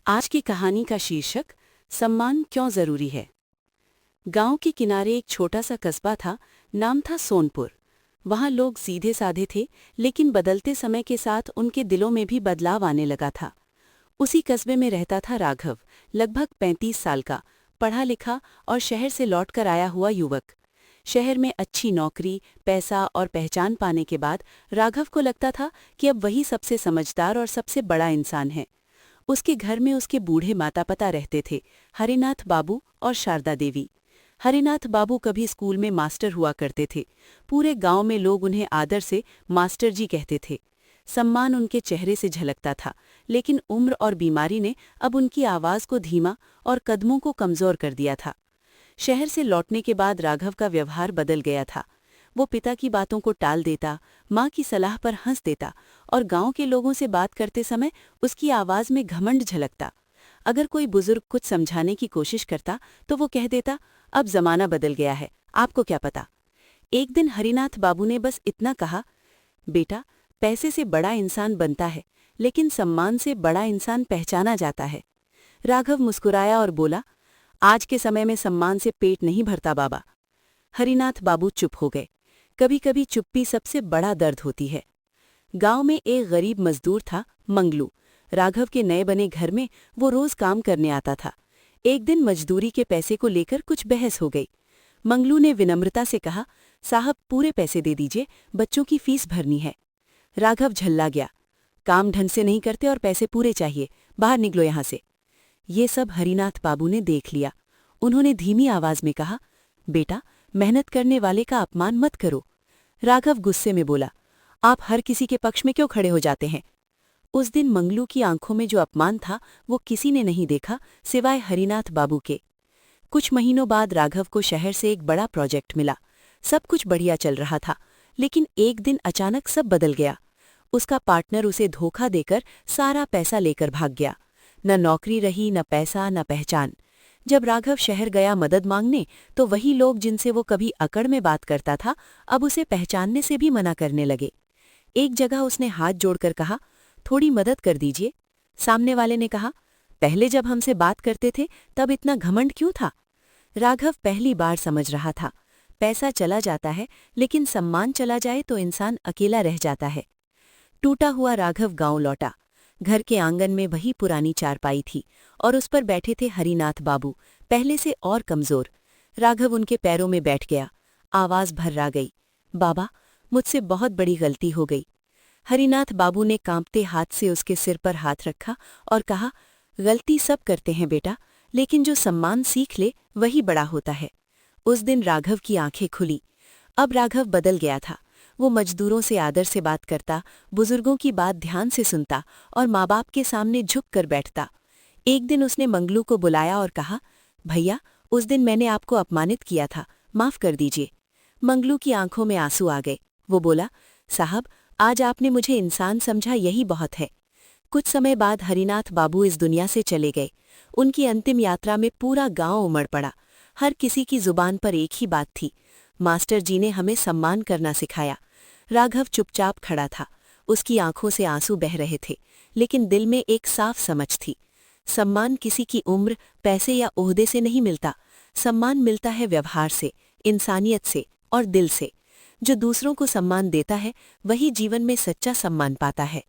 आज की कहानी का शीर्षक सम्मान क्यों जरूरी है। गांव के किनारे एक छोटा सा कस्बा था। नाम था सोनपुर। वहां लोग सीधे साधे थे, लेकिन बदलते समय के साथ उनके दिलों में भी बदलाव आने लगा था। उसी कस्बे में रहता था राघव, लगभग 35 साल का, पढ़ा लिखा और शहर से लौटकर आया हुआ युवक। शहर में अच्छी नौकरी, पैसा और पहचान पाने के बाद राघव को लगता था कि अब वही सबसे समझदार और सबसे बड़ा इंसान है। उसके घर में उसके बूढ़े माता पिता रहते थे, हरिनाथ बाबू और शारदा देवी। हरिनाथ बाबू कभी स्कूल में मास्टर हुआ करते थे। पूरे गांव में लोग उन्हें आदर से मास्टर जी कहते थे। सम्मान उनके चेहरे से झलकता था, लेकिन उम्र और बीमारी ने अब उनकी आवाज को धीमा और कदमों को कमजोर कर दिया था। शहर से लौटने के बाद राघव का व्यवहार बदल गया था। वो पिता की बातों को टाल देता, माँ की सलाह पर हंस देता और गांव के लोगों से बात करते समय उसकी आवाज में घमंड झलकता। अगर कोई बुजुर्ग कुछ समझाने की कोशिश करता तो वो कह देता, अब जमाना बदल गया है, आपको क्या पता। एक दिन हरिनाथ बाबू ने बस इतना कहा, बेटा, पैसे से बड़ा इंसान बनता है, लेकिन सम्मान से बड़ा इंसान पहचाना जाता है। राघव मुस्कुराया और बोला, आज के समय में सम्मान से पेट नहीं भरता बाबा। हरिनाथ बाबू चुप हो गए। कभी कभी चुप्पी सबसे बड़ा दर्द होती है। गांव में एक गरीब मजदूर था, मंगलू। राघव के नए बने घर में वो रोज काम करने आता था। एक दिन मजदूरी के पैसे को लेकर कुछ बहस हो गई। मंगलू ने विनम्रता से कहा, साहब पूरे पैसे दे दीजिए, बच्चों की फीस भरनी है। राघव झल्ला गया, काम ढंग से नहीं करते और पैसे पूरे चाहिए, बाहर निकलो यहां से। ये सब हरिनाथ बाबू ने देख लिया। उन्होंने धीमी आवाज में कहा, बेटा, मेहनत करने वाले का अपमान मत करो। राघव गुस्से में बोला, आप हर किसी के पक्ष में क्यों खड़े हो जाते हैं। उस दिन मंगलू की आंखों में जो अपमान था वो किसी ने नहीं देखा सिवाय हरिनाथ बाबू के। कुछ महीनों बाद राघव को शहर से एक बड़ा प्रोजेक्ट मिला। सब कुछ बढ़िया चल रहा था, लेकिन एक दिन अचानक सब बदल गया। उसका पार्टनर उसे धोखा देकर सारा पैसा लेकर भाग गया। न नौकरी रही, न पैसा, न पहचान। जब राघव शहर गया मदद मांगने, तो वही लोग जिनसे वो कभी अकड़ में बात करता था अब उसे पहचानने से भी मना करने लगे। एक जगह उसने हाथ जोड़कर कहा, थोड़ी मदद कर दीजिए। सामने वाले ने कहा, पहले जब हमसे बात करते थे तब इतना घमंड क्यों था। राघव पहली बार समझ रहा था, पैसा चला जाता है, लेकिन सम्मान चला जाए तो इंसान अकेला रह जाता है। टूटा हुआ राघव गांव लौटा। घर के आंगन में वही पुरानी चारपाई थी और उस पर बैठे थे हरिनाथ बाबू, पहले से और कमजोर। राघव उनके पैरों में बैठ गया। आवाज भर्रा गई, बाबा, मुझसे बहुत बड़ी गलती हो गई। हरिनाथ बाबू ने कांपते हाथ से उसके सिर पर हाथ रखा और कहा, गलती सब करते हैं बेटा, लेकिन जो सम्मान सीख ले वही बड़ा होता है। उस दिन राघव की आंखें खुली। अब राघव बदल गया था। वो मजदूरों से आदर से बात करता, बुजुर्गों की बात ध्यान से सुनता और माँ बाप के सामने झुक कर बैठता। एक दिन उसने मंगलू को बुलाया और कहा, भैया, उस दिन मैंने आपको अपमानित किया था, माफ कर दीजिए। मंगलू की आंखों में आंसू आ गए। वो बोला, साहब, आज आपने मुझे इंसान समझा, यही बहुत है। कुछ समय बाद हरिनाथ बाबू इस दुनिया से चले गए। उनकी अंतिम यात्रा में पूरा गांव उमड़ पड़ा। हर किसी की जुबान पर एक ही बात थी, मास्टर जी ने हमें सम्मान करना सिखाया। राघव चुपचाप खड़ा था। उसकी आंखों से आंसू बह रहे थे, लेकिन दिल में एक साफ समझ थी। सम्मान किसी की उम्र, पैसे या ओहदे से नहीं मिलता। सम्मान मिलता है व्यवहार से, इंसानियत से और दिल से। जो दूसरों को सम्मान देता है वही जीवन में सच्चा सम्मान पाता है।